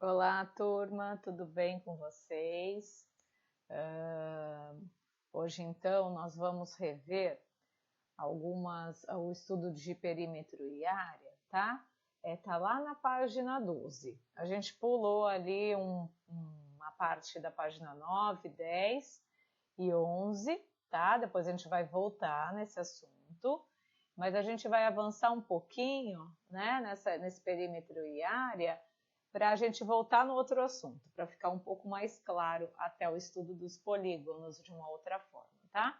Olá, turma, tudo bem com vocês? Ah, Hoje, então, nós vamos rever o estudo de perímetro e área, tá? Tá lá na página 12. A gente pulou ali uma parte da página 9, 10 e 11, tá? Depois a gente vai voltar nesse assunto, mas a gente vai avançar um pouquinho, né, nesse perímetro e área, para a gente voltar no outro assunto, para ficar um pouco mais claro até o estudo dos polígonos de uma outra forma, tá?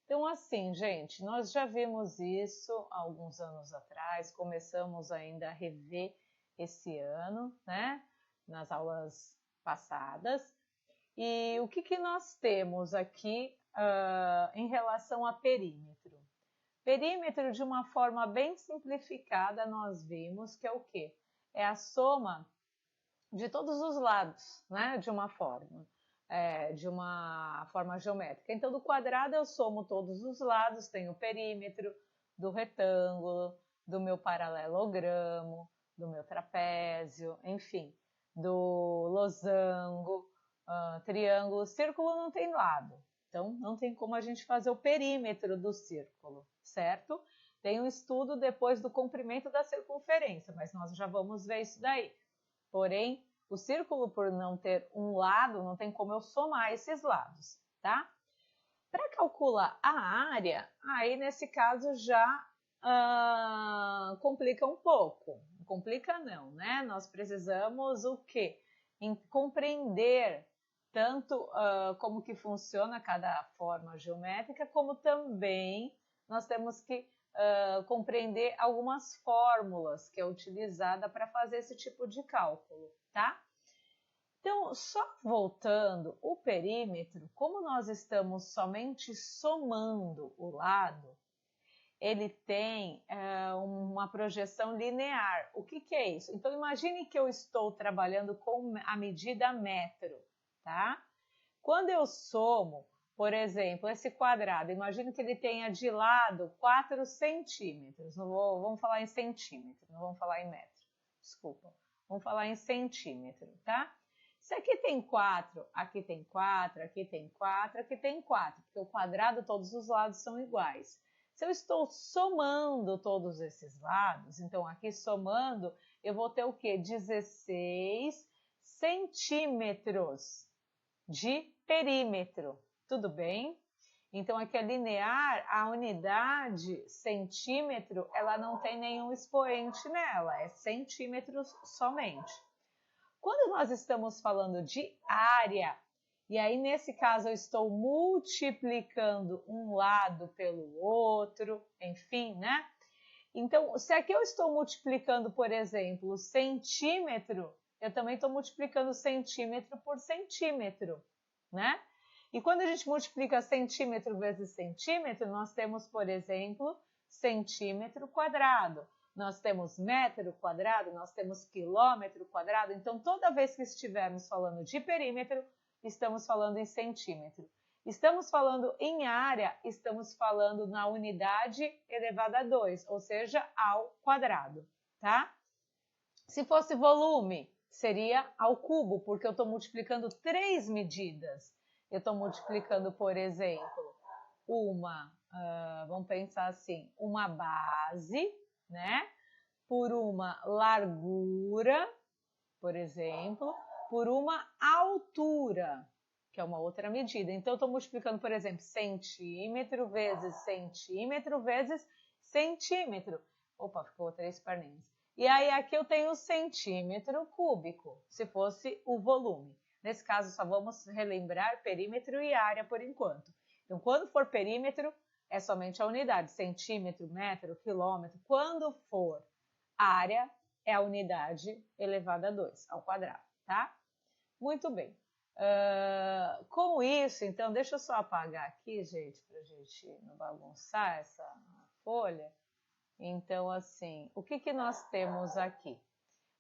Então, assim, gente, nós já vimos isso há alguns anos atrás, começamos ainda a rever esse ano, né, nas aulas passadas. E o que nós temos aqui em relação a perímetro? Perímetro, de uma forma bem simplificada, nós vimos que é o quê? É a soma de todos os lados, né, de uma forma geométrica. Então, do quadrado eu somo todos os lados, tenho o perímetro do retângulo, do meu paralelogramo, do meu trapézio, enfim, do losango, triângulo. Círculo não tem lado, então não tem como a gente fazer o perímetro do círculo, certo? Tem um estudo depois do comprimento da circunferência, mas nós já vamos ver isso daí. Porém, o círculo, por não ter um lado, não tem como eu somar esses lados, tá? Para calcular a área, aí nesse caso já complica um pouco. Complica não, né? Nós precisamos o quê? Compreender tanto como que funciona cada forma geométrica, como também nós temos que compreender algumas fórmulas que é utilizada para fazer esse tipo de cálculo, tá? Então, só voltando, o perímetro, como nós estamos somente somando o lado, ele tem uma projeção linear. O que é isso? Então, imagine que eu estou trabalhando com a medida metro, tá? Quando eu somo, por exemplo, esse quadrado, imagino que ele tenha de lado 4 centímetros. Vamos falar em centímetro, não vamos falar em metro. Desculpa. Vamos falar em centímetro, tá? Se aqui tem 4, aqui tem 4, aqui tem 4, aqui tem 4, porque o quadrado, todos os lados são iguais. Se eu estou somando todos esses lados, então aqui somando, eu vou ter o quê? 16 centímetros de perímetro, tudo bem? Então, aqui é linear, a unidade centímetro, ela não tem nenhum expoente nela, é centímetros somente. Quando nós estamos falando de área, e aí nesse caso eu estou multiplicando um lado pelo outro, enfim, né? Então, se aqui eu estou multiplicando, por exemplo, centímetro, eu também estou multiplicando centímetro por centímetro, né? E quando a gente multiplica centímetro vezes centímetro, nós temos, por exemplo, centímetro quadrado. Nós temos metro quadrado, nós temos quilômetro quadrado. Então, toda vez que estivermos falando de perímetro, estamos falando em centímetro. Estamos falando em área, estamos falando na unidade elevada a 2, ou seja, ao quadrado, tá? Se fosse volume, seria ao cubo, porque eu estou multiplicando 3 medidas. Eu estou multiplicando, por exemplo, vamos pensar assim, uma base, né? Por uma largura, por exemplo, por uma altura, que é uma outra medida. Então, eu estou multiplicando, por exemplo, centímetro vezes centímetro vezes centímetro. Opa, ficou 3 perninhas. E aí, aqui eu tenho centímetro cúbico, se fosse o volume. Nesse caso, só vamos relembrar perímetro e área por enquanto. Então, quando for perímetro, é somente a unidade, centímetro, metro, quilômetro. Quando for área, é a unidade elevada a 2, ao quadrado, tá? Muito bem. Com isso, então, deixa eu só apagar aqui, gente, para a gente não bagunçar essa folha. Então, assim, o que nós temos aqui?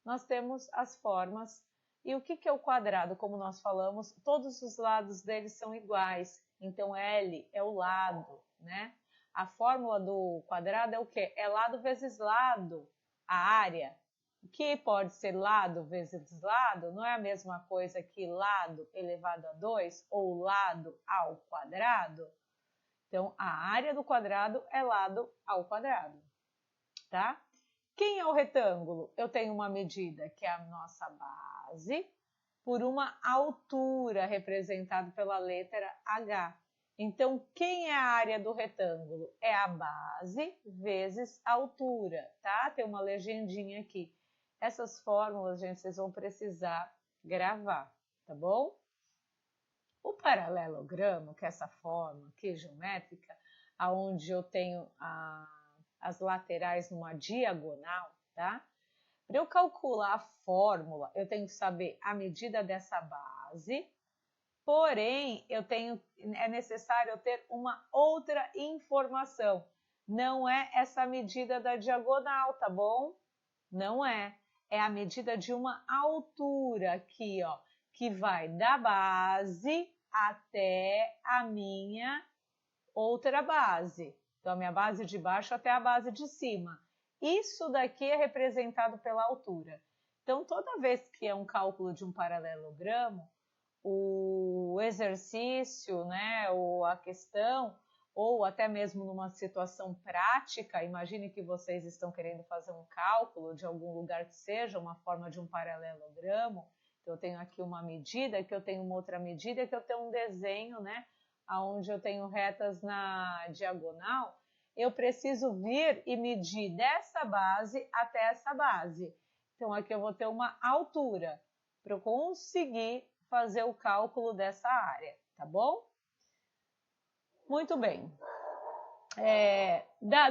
Nós temos as formas. E o que é o quadrado? Como nós falamos, todos os lados dele são iguais. Então, L é o lado, né? A fórmula do quadrado é o quê? É lado vezes lado, a área. que pode ser lado vezes lado, não é a mesma coisa que lado elevado a 2 ou lado ao quadrado? Então, a área do quadrado é lado ao quadrado, tá? Quem é o retângulo? Eu tenho uma medida que é a nossa base por uma altura representada pela letra H. Então, quem é a área do retângulo? É a base vezes a altura, tá? Tem uma legendinha aqui. Essas fórmulas, gente, vocês vão precisar gravar, tá bom? O paralelogramo, que é essa forma aqui geométrica, onde eu tenho as laterais numa diagonal, tá? Para eu calcular a fórmula, eu tenho que saber a medida dessa base, porém, é necessário eu ter uma outra informação. Não é essa medida da diagonal, tá bom? Não é. É a medida de uma altura aqui, ó, que vai da base até a minha outra base. Então, a minha base de baixo até a base de cima. Isso daqui é representado pela altura. Então, toda vez que é um cálculo de um paralelogramo, o exercício, né, ou a questão, ou até mesmo numa situação prática, imagine que vocês estão querendo fazer um cálculo de algum lugar que seja, uma forma de um paralelogramo. Então, eu tenho aqui uma medida, que eu tenho uma outra medida, que eu tenho um desenho, né, onde eu tenho retas na diagonal. Eu preciso vir e medir dessa base até essa base. Então, aqui eu vou ter uma altura para eu conseguir fazer o cálculo dessa área, tá bom? Muito bem.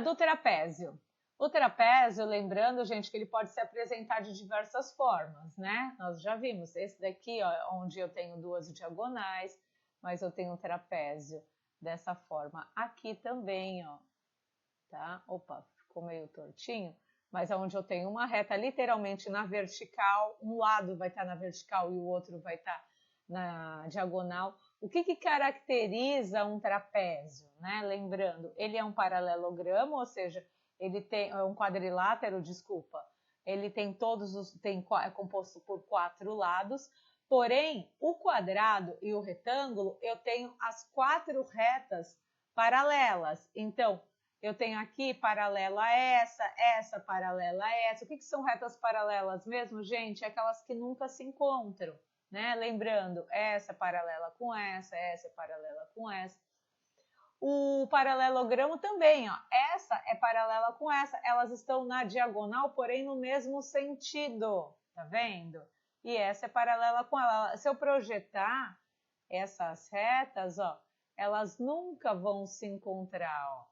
Do trapézio. O trapézio, lembrando, gente, que ele pode se apresentar de diversas formas, né? Nós já vimos esse daqui, ó, onde eu tenho duas diagonais, mas eu tenho um trapézio dessa forma aqui também, ó, tá? Opa, ficou meio tortinho, mas é onde eu tenho uma reta literalmente na vertical, um lado vai estar na vertical e o outro vai estar na diagonal. O que caracteriza um trapézio, né? Lembrando, ele é um paralelogramo, ou seja, ele tem um quadrilátero, desculpa. Ele tem é composto por 4 lados, porém, o quadrado e o retângulo, eu tenho as 4 retas paralelas. Então, eu tenho aqui paralela a essa paralela a essa. O que são retas paralelas mesmo, gente? Aquelas que nunca se encontram, né? Lembrando, essa paralela com essa paralela com essa. O paralelogramo também, ó. Essa é paralela com essa. Elas estão na diagonal, porém no mesmo sentido, tá vendo? E essa é paralela com ela. Se eu projetar essas retas, ó, elas nunca vão se encontrar, ó.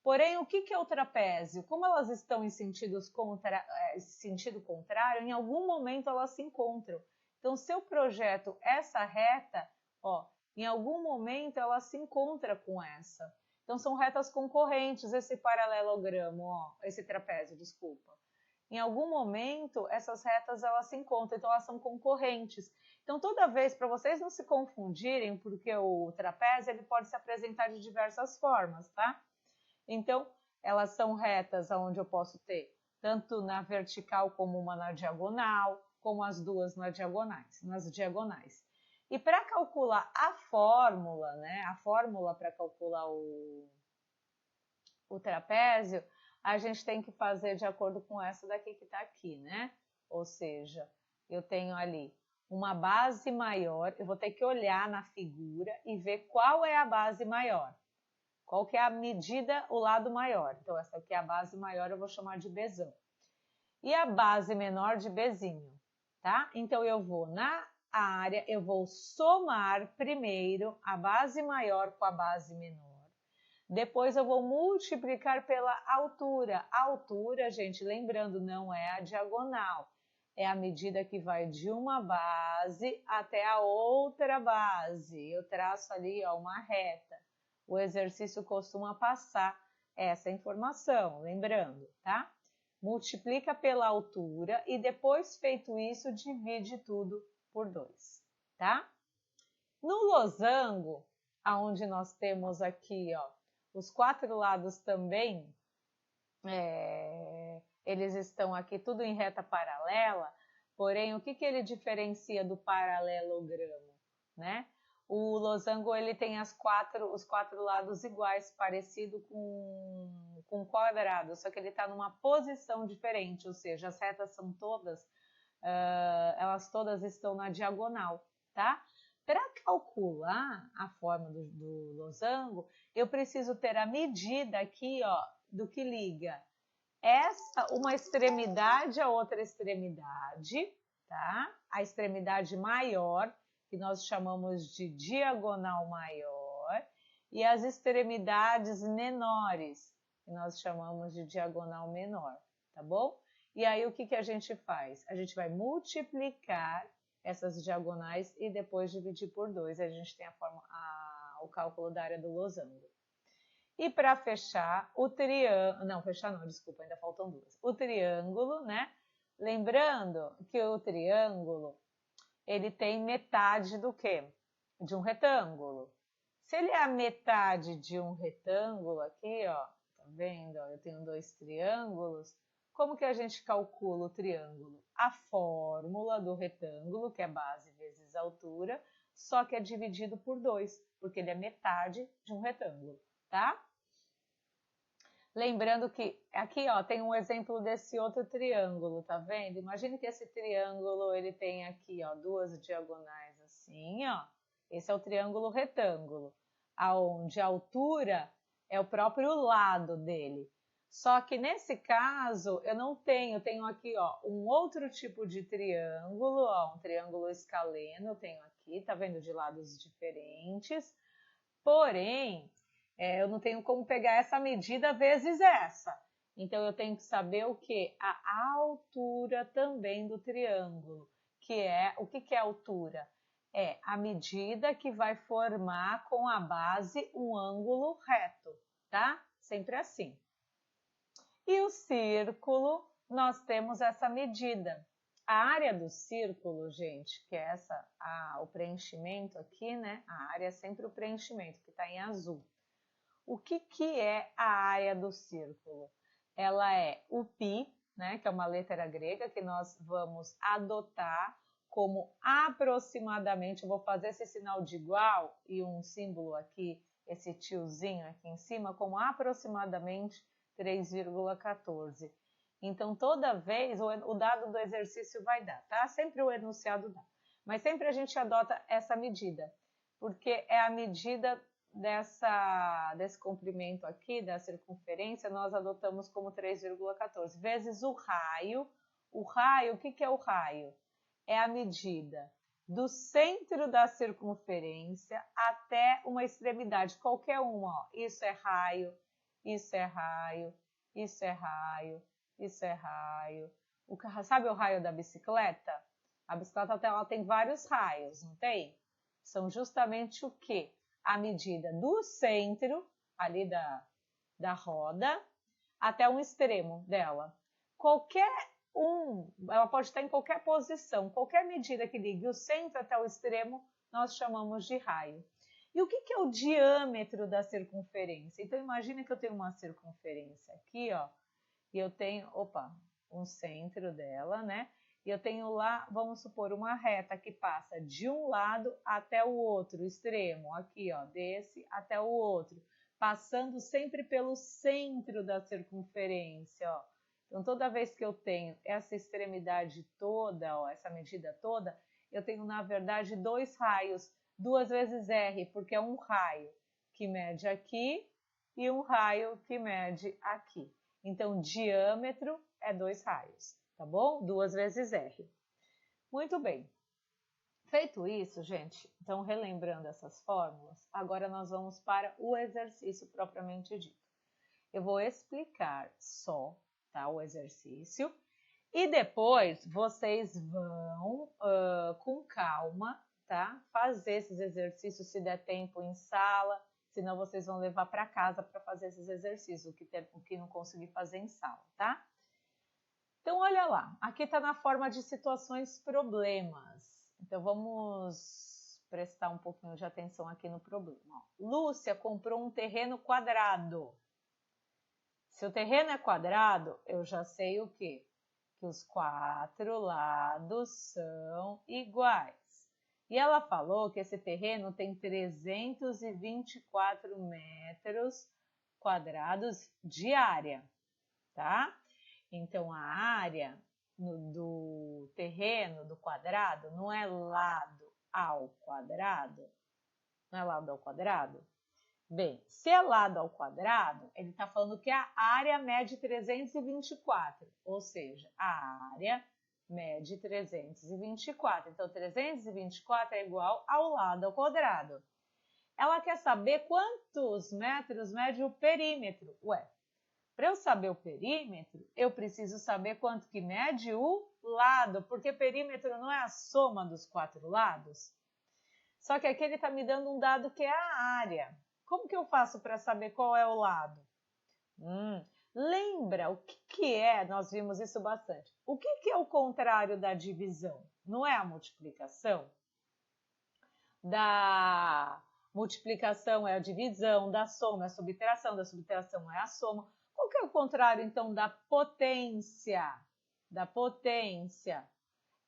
Porém, o que é o trapézio? Como elas estão em sentido contrário, em algum momento elas se encontram. Então, se eu projeto essa reta, ó, em algum momento ela se encontra com essa. Então, são retas concorrentes, esse paralelogramo, ó, esse trapézio, desculpa. Em algum momento, essas retas elas se encontram, então elas são concorrentes. Então, toda vez, para vocês não se confundirem, porque o trapézio ele pode se apresentar de diversas formas, tá? Então, elas são retas onde eu posso ter tanto na vertical como uma na diagonal, como as duas nas diagonais. E para calcular a fórmula, né? A fórmula para calcular o trapézio, a gente tem que fazer de acordo com essa daqui que está aqui, né? Ou seja, eu tenho ali uma base maior, eu vou ter que olhar na figura e ver qual é a base maior. Qual que é a medida, o lado maior? Então, essa aqui é a base maior, eu vou chamar de Bzão. E a base menor de Bzinho, tá? Então, eu vou na área, eu vou somar primeiro a base maior com a base menor. Depois, eu vou multiplicar pela altura. A altura, gente, lembrando, não é a diagonal. É a medida que vai de uma base até a outra base. Eu traço ali, ó, uma reta. O exercício costuma passar essa informação, lembrando, tá? Multiplica pela altura e depois, feito isso, divide tudo por 2, tá? No losango, aonde nós temos aqui, ó, os 4 lados também eles estão aqui tudo em reta paralela, porém, o que ele diferencia do paralelogramo, né? O losango ele tem os quatro lados iguais, parecido com um quadrado, só que ele está numa posição diferente, ou seja, as retas são todas, elas todas estão na diagonal, tá? Para calcular a forma do losango, eu preciso ter a medida aqui, ó, do que liga uma extremidade a outra extremidade, tá? A extremidade maior, que nós chamamos de diagonal maior, e as extremidades menores, que nós chamamos de diagonal menor, tá bom? E aí o que a gente faz? A gente vai multiplicar essas diagonais e depois dividir por 2. A gente tem o cálculo da área do losango. E para fechar o triângulo, não, fechar não, desculpa, ainda faltam duas. O triângulo, né? Lembrando que o triângulo, ele tem metade do quê? De um retângulo. Se ele é a metade de um retângulo aqui, ó, tá vendo? Eu tenho dois triângulos. Como que a gente calcula o triângulo? A fórmula do retângulo, que é base vezes altura, só que é dividido por 2, porque ele é metade de um retângulo, tá? Lembrando que aqui, ó, tem um exemplo desse outro triângulo, tá vendo? Imagine que esse triângulo, ele tem aqui, ó, duas diagonais assim, ó. Esse é o triângulo retângulo, aonde a altura é o próprio lado dele. Só que nesse caso, eu não tenho, tenho aqui, ó, um outro tipo de triângulo, ó, um triângulo escaleno, eu tenho aqui, tá vendo, de lados diferentes. Porém, eu não tenho como pegar essa medida vezes essa. Então, eu tenho que saber o que? A altura também do triângulo, o que é altura? É a medida que vai formar com a base um ângulo reto, tá? Sempre assim. E o círculo, nós temos essa medida. A área do círculo, gente, que é o preenchimento aqui, né? A área é sempre o preenchimento, que está em azul. O que é a área do círculo? Ela é o π, né? Que é uma letra grega que nós vamos adotar como aproximadamente, eu vou fazer esse sinal de igual e um símbolo aqui, esse tiozinho aqui em cima, como aproximadamente 3,14. Então, toda vez o dado do exercício vai dar, tá? Sempre o enunciado dá. Mas sempre a gente adota essa medida, porque é a medida desse comprimento aqui, da circunferência, nós adotamos como 3,14, vezes o raio. O raio, o que é o raio? É a medida do centro da circunferência até uma extremidade, qualquer uma, ó. Isso é raio, isso é raio, isso é raio, isso é raio. Sabe o raio da bicicleta? A bicicleta ela tem vários raios, não tem? São justamente o quê? A medida do centro, ali da roda, até um extremo dela. Ela pode estar em qualquer posição, qualquer medida que ligue o centro até o extremo, nós chamamos de raio. E o que é o diâmetro da circunferência? Então, imagina que eu tenho uma circunferência aqui, ó, e eu tenho, um centro dela, né? E eu tenho lá, vamos supor, uma reta que passa de um lado até o outro extremo, aqui, ó, desse até o outro, passando sempre pelo centro da circunferência, ó. Então, toda vez que eu tenho essa extremidade toda, ó, essa medida toda, eu tenho, na verdade, dois raios, 2 vezes R, porque é um raio que mede aqui e um raio que mede aqui. Então, diâmetro é 2 raios, tá bom? 2 vezes R. Muito bem. Feito isso, gente, então relembrando essas fórmulas, agora nós vamos para o exercício propriamente dito. Eu vou explicar só, tá, o exercício e depois vocês vão, com calma, tá, fazer esses exercícios se der tempo em sala, senão vocês vão levar para casa para fazer esses exercícios, o que não conseguir fazer em sala, tá? Então, olha lá, aqui está na forma de situações problemas. Então, vamos prestar um pouquinho de atenção aqui no problema. Ó, Lúcia comprou um terreno quadrado. Se o terreno é quadrado, eu já sei o quê? Que os 4 lados são iguais. E ela falou que esse terreno tem 324 metros quadrados de área, tá? Então, a área do terreno, do quadrado, não é lado ao quadrado? Não é lado ao quadrado? Bem, se é lado ao quadrado, ele está falando que a área mede 324, ou seja, a área mede 324. Então, 324 é igual ao lado ao quadrado. Ela quer saber quantos metros mede o perímetro. Ué, para eu saber o perímetro, eu preciso saber quanto que mede o lado, porque perímetro não é a soma dos 4 lados. Só que aqui ele está me dando um dado que é a área. Como que eu faço para saber qual é o lado? Lembra o que é? Nós vimos isso bastante. O que é o contrário da divisão? Não é a multiplicação? Da multiplicação é a divisão, da soma é a subtração, da subtração é a soma. Qual que é o contrário, então, da potência? Da potência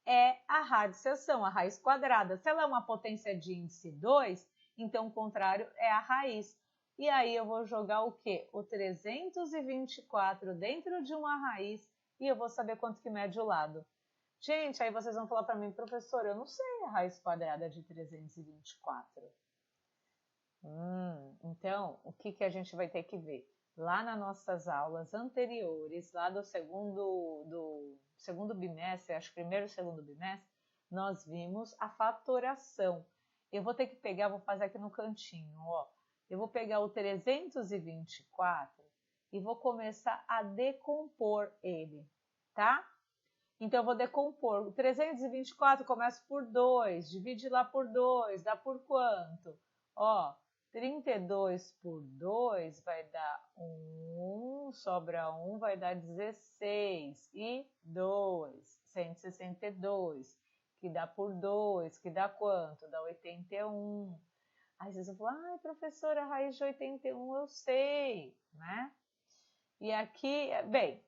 é a radiciação, a raiz quadrada. Se ela é uma potência de índice 2, então o contrário é a raiz. E aí eu vou jogar o quê? O 324 dentro de uma raiz e eu vou saber quanto que mede o lado. Gente, aí vocês vão falar para mim, professor, eu não sei a raiz quadrada de 324. Então, o que a gente vai ter que ver? Lá nas nossas aulas anteriores, lá do segundo bimestre, acho que primeiro e segundo bimestre, nós vimos a fatoração. Eu vou ter que pegar, vou fazer aqui no cantinho, ó. Eu vou pegar o 324 e vou começar a decompor ele, tá? Então, eu vou decompor. O 324 começa por 2, divide lá por 2, dá por quanto? Ó, 32 por 2 vai dar 1, sobra 1, vai dar 16 e 2, 162, que dá por 2, que dá quanto? Dá 81. Aí vocês vão falar, ai, professora, a raiz de 81 eu sei, né? E aqui, bem,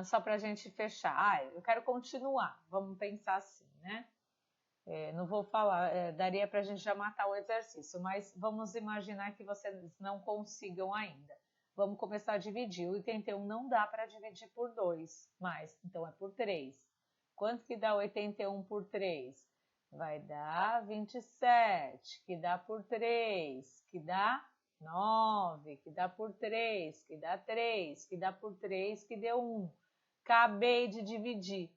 só para a gente fechar, eu quero continuar, vamos pensar assim, né? Não vou falar, daria para a gente já matar o exercício, mas vamos imaginar que vocês não consigam ainda. Vamos começar a dividir. O 81 não dá para dividir por 2, mas então é por 3. Quanto que dá 81 por 3? Vai dar 27, que dá por 3, que dá 9, que dá por 3, que dá 3, que dá por 3, que deu 1. Acabei de dividir.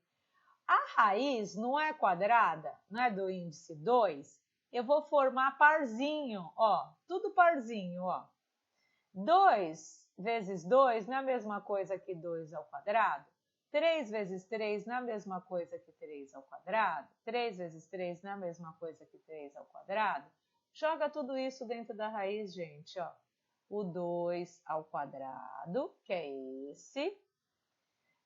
A raiz não é quadrada, não é do índice 2? Eu vou formar parzinho, ó, tudo parzinho, ó. 2 vezes 2 não é a mesma coisa que 2 ao quadrado? 3 vezes 3 não é a mesma coisa que 3 ao quadrado? 3 vezes 3 não é a mesma coisa que 3 ao quadrado? Joga tudo isso dentro da raiz, gente, ó. O 2 ao quadrado, que é esse,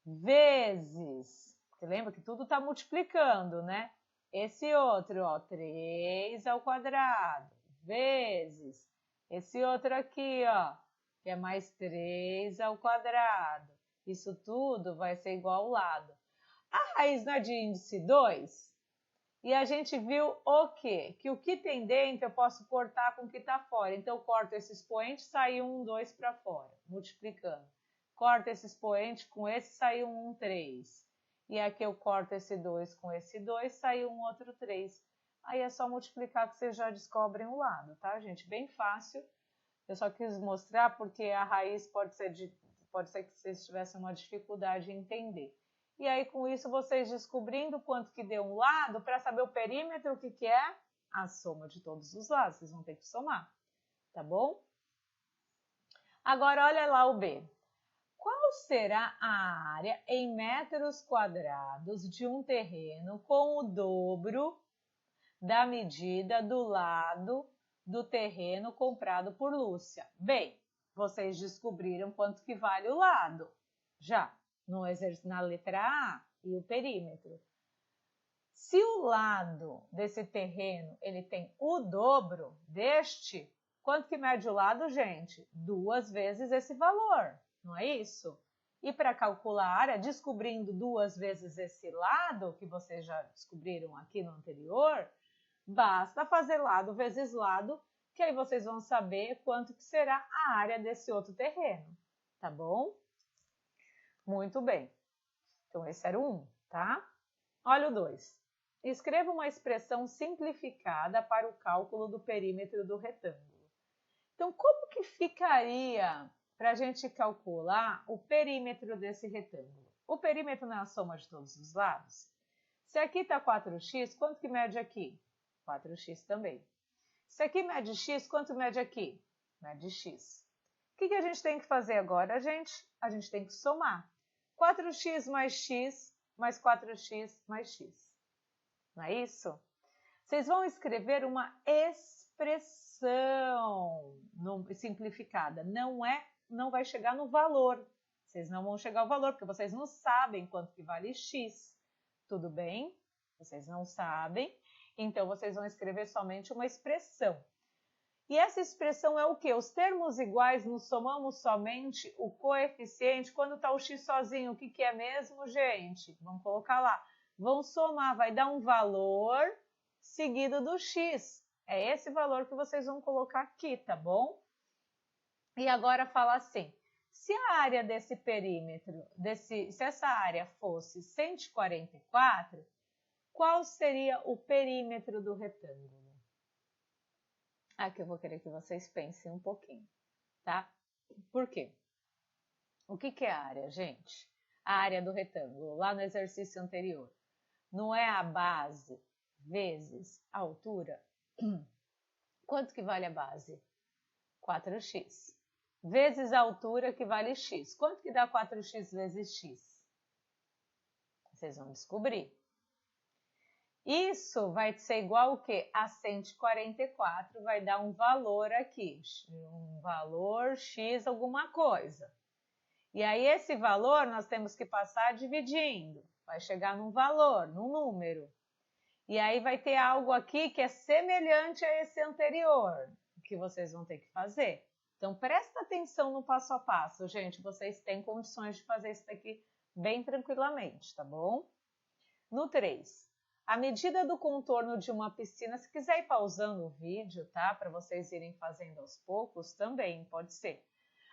vezes... Você lembra que tudo está multiplicando, né? Esse outro, ó, 3 ao quadrado, vezes esse outro aqui, ó, que é mais 3 ao quadrado. Isso tudo vai ser igual ao lado. A raiz não é de índice 2? E a gente viu o quê? Que o que tem dentro eu posso cortar com o que está fora. Então, eu corto esse expoente, sai 1, 2 para fora, multiplicando. Corto esse expoente com esse, sai 1, 3. E aqui eu corto esse 2 com esse 2, saiu um outro 3. Aí é só multiplicar que vocês já descobrem o lado, tá, gente? Bem fácil. Eu só quis mostrar porque a raiz pode ser que vocês tivessem uma dificuldade em entender. E aí, com isso, vocês descobrindo quanto que deu um lado, para saber o perímetro, o que é? A soma de todos os lados. Vocês vão ter que somar, tá bom? Agora, olha lá o B. Qual será a área em metros quadrados de um terreno com o dobro da medida do lado do terreno comprado por Lúcia? Bem, vocês descobriram quanto que vale o lado, já, na letra A e o perímetro. Se o lado desse terreno ele tem o dobro deste, Quanto que mede o lado, gente? 2 vezes esse valor, não é isso? E para calcular a área, descobrindo 2 vezes esse lado, que vocês já descobriram aqui no anterior, basta fazer lado vezes lado, que aí vocês vão saber quanto que será a área desse outro terreno, tá bom? Muito bem. Então, esse era o 1, tá? Olha o 2. Escreva uma expressão simplificada para o cálculo do perímetro do retângulo. Então, como que ficaria para a gente calcular o perímetro desse retângulo? O perímetro não é a soma de todos os lados? Se aqui está 4x, quanto que mede aqui? 4x também. Se aqui mede x, quanto mede aqui? Mede x. O que a gente tem que fazer agora, gente? A gente tem que somar. 4x mais x mais 4x mais x. Não é isso? Vocês vão escrever uma expressão simplificada. Não vai chegar no valor. Vocês não vão chegar ao valor, porque vocês não sabem quanto que vale x. Tudo bem? Vocês não sabem. Então, vocês vão escrever somente uma expressão. E essa expressão é o quê? Os termos iguais, nos somamos somente o coeficiente. Quando está o x sozinho, o que é mesmo, gente? Vamos colocar lá. Vão somar, vai dar um valor seguido do x. É esse valor que vocês vão colocar aqui, tá bom? E agora fala assim, se a área desse perímetro, se essa área fosse 144, qual seria o perímetro do retângulo? Aqui eu vou querer que vocês pensem um pouquinho, tá? Por quê? O que é a área, gente? A área do retângulo, lá no exercício anterior. Não é a base vezes a altura? Quanto que vale a base? 4x. Vezes a altura, que vale x. Quanto que dá 4x vezes x? Vocês vão descobrir. Isso vai ser igual o quê? A 144, vai dar um valor aqui, um valor x alguma coisa. E aí esse valor nós temos que passar dividindo, vai chegar num valor, num número. E aí vai ter algo aqui que é semelhante a esse anterior, que vocês vão ter que fazer. Então presta atenção no passo a passo, gente, vocês têm condições de fazer isso daqui bem tranquilamente, tá bom? No 3. A medida do contorno de uma piscina, se quiser ir pausando o vídeo, tá? Para vocês irem fazendo aos poucos, também pode ser.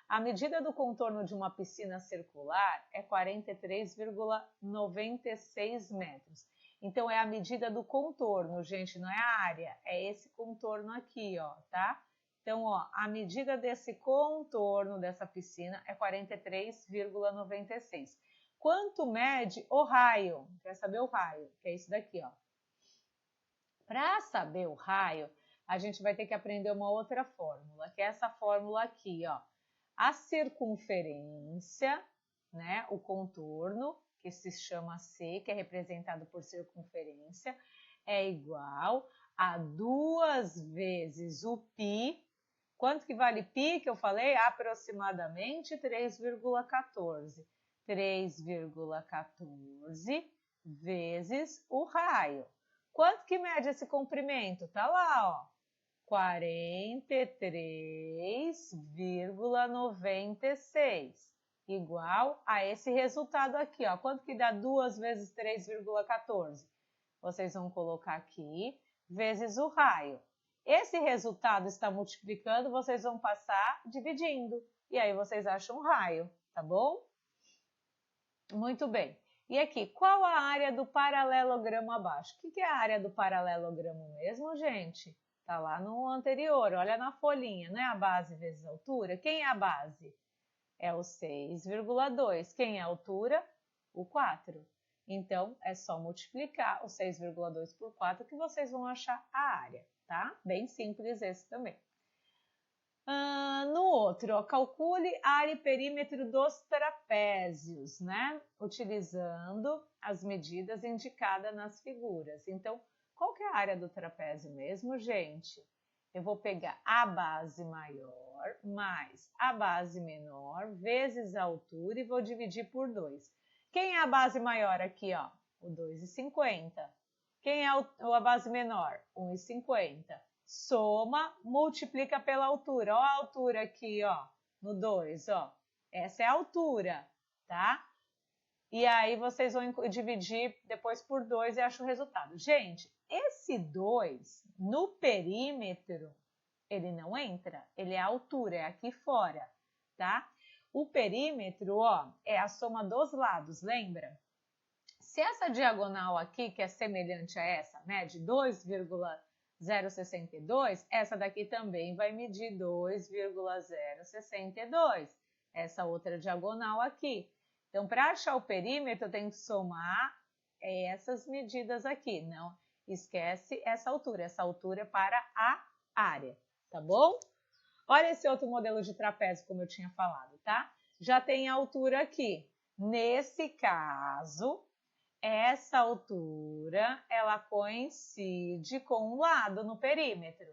A medida do contorno de uma piscina circular é 43,96 metros. Então, é a medida do contorno, gente, não é a área. É esse contorno aqui, ó, tá? Então, ó, a medida desse contorno dessa piscina é 43,96. Quanto mede o raio? Quer saber o raio? Que é isso daqui, ó. Para saber o raio, a gente vai ter que aprender uma outra fórmula, que é essa fórmula aqui, ó. A circunferência, né, o contorno, que se chama C, que é representado por circunferência, é igual a 2 vezes o π. Quanto que vale π, que eu falei? Aproximadamente 3,14. 3,14 vezes o raio. Quanto que mede esse comprimento? Tá lá, ó. 43,96, igual a esse resultado aqui, ó. Quanto que dá 2 vezes 3,14? Vocês vão colocar aqui, vezes o raio. Esse resultado está multiplicando, vocês vão passar dividindo. E aí vocês acham o raio, tá bom? Muito bem. E aqui, qual a área do paralelogramo abaixo? O que é a área do paralelogramo mesmo, gente? Tá lá no anterior, olha na folhinha, não é a base vezes a altura? Quem é a base? É o 6,2. Quem é a altura? O 4. Então, é só multiplicar o 6,2 por 4 que vocês vão achar a área, tá? Bem simples esse também. No outro, ó, calcule área e perímetro dos trapézios, né? Utilizando as medidas indicadas nas figuras. Então, qual que é a área do trapézio mesmo, gente? Eu vou pegar a base maior mais a base menor vezes a altura e vou dividir por 2. Quem é a base maior aqui, ó? O 2,50. Quem é a base menor? 1,50. soma, multiplica pela altura. Ó a altura aqui, ó, no 2, ó. Essa é a altura, tá? E aí vocês vão dividir depois por 2 e acham o resultado. Gente, esse 2 no perímetro, ele não entra, ele é a altura, é aqui fora, tá? O perímetro, ó, é a soma dos lados, lembra? Se essa diagonal aqui, que é semelhante a essa, mede 2,062, essa daqui também vai medir 2,062. Essa outra diagonal aqui. Então, para achar o perímetro, eu tenho que somar essas medidas aqui. Não esquece essa altura. Essa altura é para a área, tá bom? Olha esse outro modelo de trapézio, como eu tinha falado, tá? Já tem a altura aqui. Nesse caso, essa altura, ela coincide com um lado no perímetro.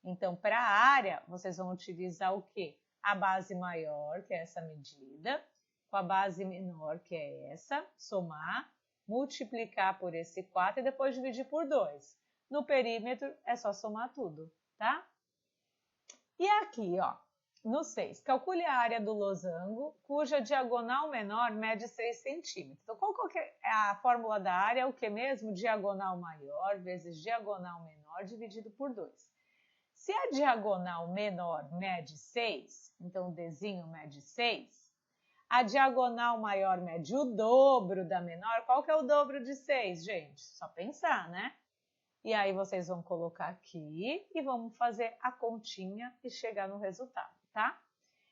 Então, para a área, vocês vão utilizar o quê? A base maior, que é essa medida, com a base menor, que é essa, somar, multiplicar por esse 4 e depois dividir por 2. No perímetro, é só somar tudo, tá? E aqui, ó, no 6, calcule a área do losango, cuja diagonal menor mede 6 centímetros. Então, qual que é a fórmula da área? É o que mesmo? Diagonal maior vezes diagonal menor dividido por 2. Se a diagonal menor mede 6, então o Dzinho mede 6, a diagonal maior mede o dobro da menor. Qual que é o dobro de 6, gente? Só pensar, né? E aí vocês vão colocar aqui e vamos fazer a continha e chegar no resultado, tá?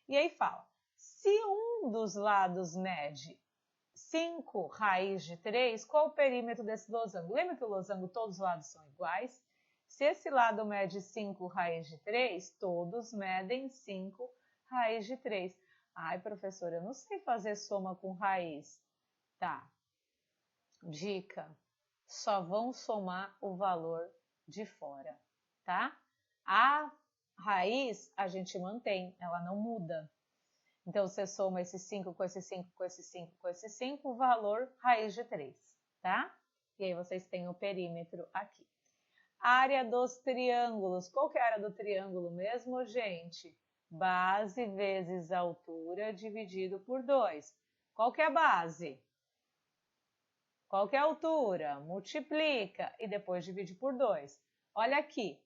E aí fala, se um dos lados mede 5 raiz de 3, qual o perímetro desse losango? Lembra que o losango todos os lados são iguais? Se esse lado mede 5 raiz de 3, todos medem 5 raiz de 3. Ai, professora, eu não sei fazer soma com raiz. Tá. Dica. Só vão somar o valor de fora, tá? A raiz a gente mantém, ela não muda. Então, você soma esse 5 com esse 5, com esse 5, com esse 5, o valor raiz de 3, tá? E aí vocês têm o perímetro aqui. Área dos triângulos. Qual que é a área do triângulo mesmo, gente? Base vezes altura dividido por 2. Qual que é a base? Qual que é a altura? Multiplica e depois divide por 2. Olha aqui.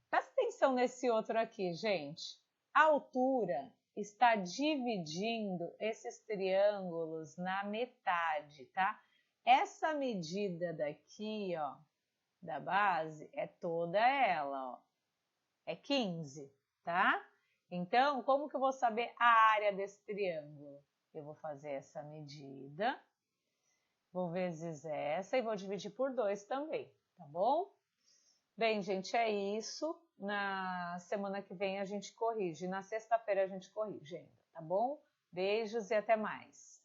Presta atenção nesse outro aqui, gente. A altura está dividindo esses triângulos na metade, tá? Essa medida daqui, ó, da base, é toda ela, ó. É 15, tá? Então, como que eu vou saber a área desse triângulo? Eu vou fazer essa medida, vou vezes essa e vou dividir por 2 também, tá bom? Bem, gente, é isso. Na semana que vem a gente corrige. Na sexta-feira a gente corrige ainda, tá bom? Beijos e até mais.